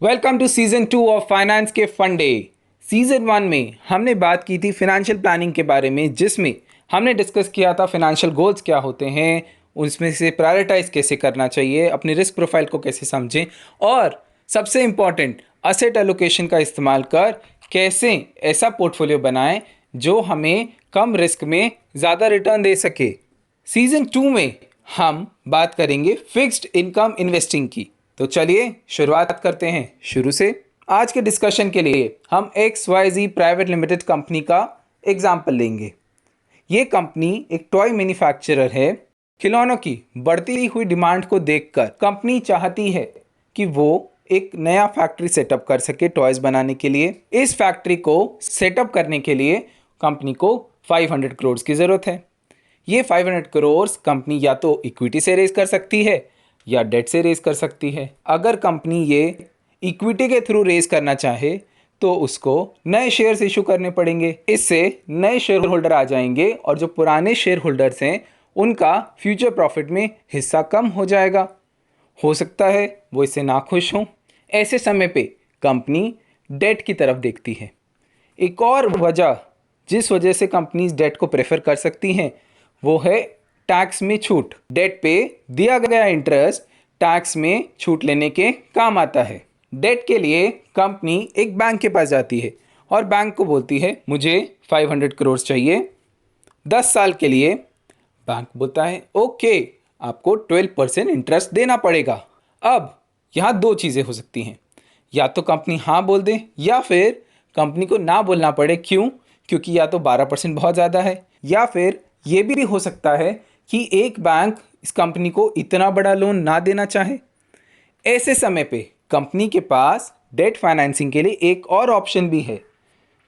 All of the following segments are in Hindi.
Welcome to season 2 of finance के फंडे। सीजन 1 में हमने बात की थी फिनेंशियल प्लानिंग के बारे में, जिसमें हमने डिस्कस किया था फिनेंशियल गोल्स क्या होते हैं, उसमें से प्रायोरिटाइज कैसे करना चाहिए, अपनी रिस्क प्रोफाइल को कैसे समझें और सबसे इम्पॉर्टेंट असेट एलोकेशन का इस्तेमाल कर कैसे ऐसा पोर्टफोलियो बनाएं जो हमें कम रिस्क में ज़्यादा रिटर्न दे सके। सीजन 2 में हम बात करेंगे फिक्स्ड इनकम इन्वेस्टिंग की। तो चलिए शुरुआत करते हैं शुरू से। आज के डिस्कशन के लिए हम XYZ प्राइवेट लिमिटेड कंपनी का एग्जाम्पल लेंगे। ये कंपनी एक टॉय मैन्युफैक्चरर है। खिलौनों की बढ़ती हुई डिमांड को देखकर कंपनी चाहती है कि वो एक नया फैक्ट्री सेटअप कर सके टॉयज बनाने के लिए। इस फैक्ट्री को सेटअप करने के लिए कंपनी को 500 करोड़ की ज़रूरत है। ये 500 करोड़ कंपनी या तो इक्विटी से रेज कर सकती है या डेट से रेज कर सकती है। अगर कंपनी ये इक्विटी के थ्रू रेज करना चाहे तो उसको नए शेयर्स इशू करने पड़ेंगे। इससे नए शेयर होल्डर आ जाएंगे और जो पुराने शेयर होल्डर्स हैं उनका फ्यूचर प्रॉफिट में हिस्सा कम हो जाएगा। हो सकता है वो इससे नाखुश हों। ऐसे समय पे कंपनी डेट की तरफ देखती है। एक और वजह जिस वजह से कंपनीज डेट को प्रेफर कर सकती हैं वो है टैक्स में छूट। डेट पे दिया गया इंटरेस्ट टैक्स में छूट लेने के काम आता है। डेट के लिए कंपनी एक बैंक के पास जाती है और बैंक को बोलती है मुझे 500 करोड़ चाहिए 10 साल के लिए। बैंक बोलता है ओके, आपको 12% इंटरेस्ट देना पड़ेगा। अब यहाँ दो चीज़ें हो सकती हैं, या तो कंपनी हाँ बोल दे या फिर कंपनी को ना बोलना पड़े। क्यों? क्योंकि या तो 12% बहुत ज़्यादा है, या फिर ये भी हो सकता है कि एक बैंक इस कंपनी को इतना बड़ा लोन ना देना चाहे। ऐसे समय पे कंपनी के पास डेट फाइनेंसिंग के लिए एक और ऑप्शन भी है।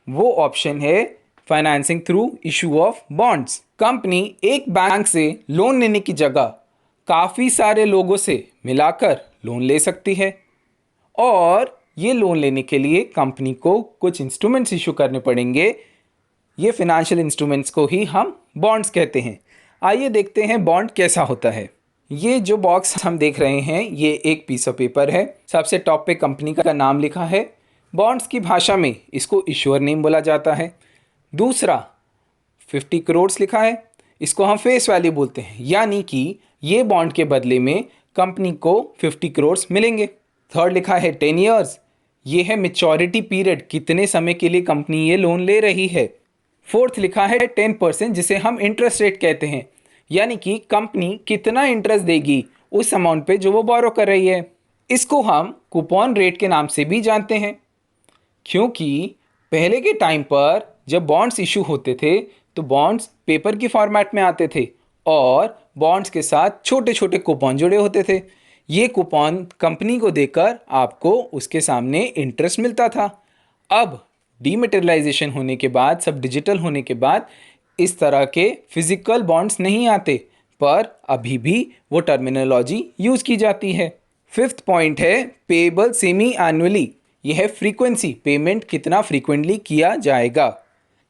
वो ऑप्शन है financing through issue of bonds. Company एक बैंक से लोन लेने की जगह काफ़ी सारे लोगों से मिलाकर लोन ले सकती है और ये लोन लेने के लिए कंपनी को कुछ इंस्ट्रूमेंट्स इशू करने पड़ेंगे। ये फिनेंशियल इंस्ट्रूमेंट्स को ही हम बॉन्ड्स कहते हैं। आइए देखते हैं बॉन्ड कैसा होता है। ये जो बॉक्स हम देख रहे हैं ये एक पीस ऑफ पेपर है। सबसे टॉप पे कंपनी का नाम लिखा है। बॉन्ड्स की भाषा में इसको इश्योर नेम बोला जाता है। दूसरा 50 करोड़ लिखा है, इसको हम फेस वैल्यू बोलते हैं, यानी कि ये बॉन्ड के बदले में कंपनी को 50 करोड़ मिलेंगे। थर्ड लिखा है 10 ईयर्स, ये है मेच्योरिटी पीरियड, कितने समय के लिए कंपनी ये लोन ले रही है। फोर्थ लिखा है 10%, जिसे हम इंटरेस्ट रेट कहते हैं, यानी कि कंपनी कितना इंटरेस्ट देगी उस अमाउंट पे जो वो बोरो कर रही है। इसको हम कूपन रेट के नाम से भी जानते हैं, क्योंकि पहले के टाइम पर जब बॉन्ड्स इशू होते थे तो बॉन्ड्स पेपर की फॉर्मेट में आते थे और बॉन्ड्स के साथ छोटे छोटे कूपन जुड़े होते थे। ये कूपन कंपनी को देकर आपको उसके सामने इंटरेस्ट मिलता था। अब डीमेटेरियलाइजेशन होने के बाद, सब डिजिटल होने के बाद इस तरह के फिजिकल बॉन्ड्स नहीं आते, पर अभी भी वो टर्मिनोलॉजी यूज़ की जाती है। फिफ्थ पॉइंट है पेबल सेमी एनुअली। यह है फ्रीक्वेंसी, पेमेंट कितना फ्रीक्वेंटली किया जाएगा।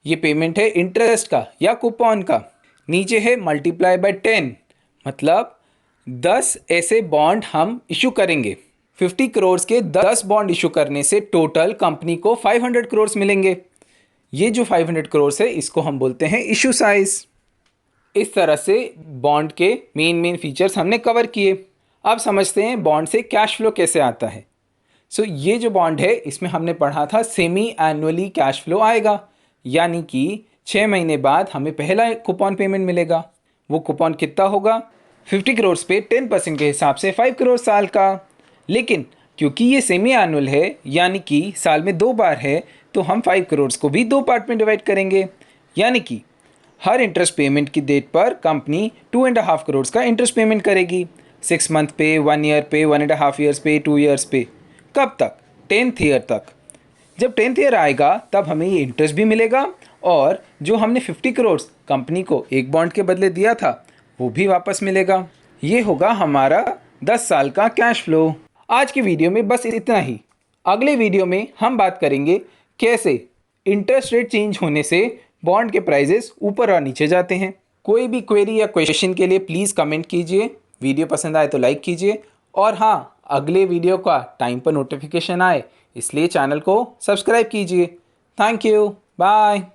ये पेमेंट है इंटरेस्ट का या कूपन का। नीचे है मल्टीप्लाई बाय 10, मतलब 10 ऐसे बॉन्ड हम इशू करेंगे। 50 करोड़ के 10 बॉन्ड इशू करने से टोटल कंपनी को 500 करोड़ मिलेंगे। ये जो 500 करोड़ है इसको हम बोलते हैं इशू साइज। इस तरह से बॉन्ड के मेन फीचर्स हमने कवर किए। अब समझते हैं बॉन्ड से कैश फ्लो कैसे आता है। ये जो बॉन्ड है इसमें हमने पढ़ा था सेमी एनुअली कैश फ्लो आएगा, यानी कि 6 महीने बाद हमें पहला कूपन पेमेंट मिलेगा। वो कूपन कितना होगा? 50 करोड़ पे 10% के हिसाब से 5 करोड़ साल का। लेकिन क्योंकि ये सेमी एनुअल है, यानी कि साल में 2 बार है, तो हम 5 करोड़ को भी 2 पार्ट में डिवाइड करेंगे, यानी कि हर इंटरेस्ट पेमेंट की डेट पर कंपनी 2.5 करोड़ का इंटरेस्ट पेमेंट करेगी। 6 मंथ पे, 1 ईयर पे, 1.5 ईयर्स पे, 2 ईयर्स पे। कब तक? 10th ईयर तक। जब 10th ईयर आएगा तब हमें ये इंटरेस्ट भी मिलेगा और जो हमने 50 करोड़ कंपनी को एक बॉन्ड के बदले दिया था वो भी वापस मिलेगा। ये होगा हमारा 10 साल का कैश फ्लो। आज की वीडियो में बस इतना ही। अगले वीडियो में हम बात करेंगे कैसे इंटरेस्ट रेट चेंज होने से बॉन्ड के प्राइजेस ऊपर और नीचे जाते हैं। कोई भी क्वेरी या क्वेश्चन के लिए प्लीज़ कमेंट कीजिए। वीडियो पसंद आए तो लाइक कीजिए और हाँ, अगले वीडियो का टाइम पर नोटिफिकेशन आए इसलिए चैनल को सब्सक्राइब कीजिए। Thank you, bye.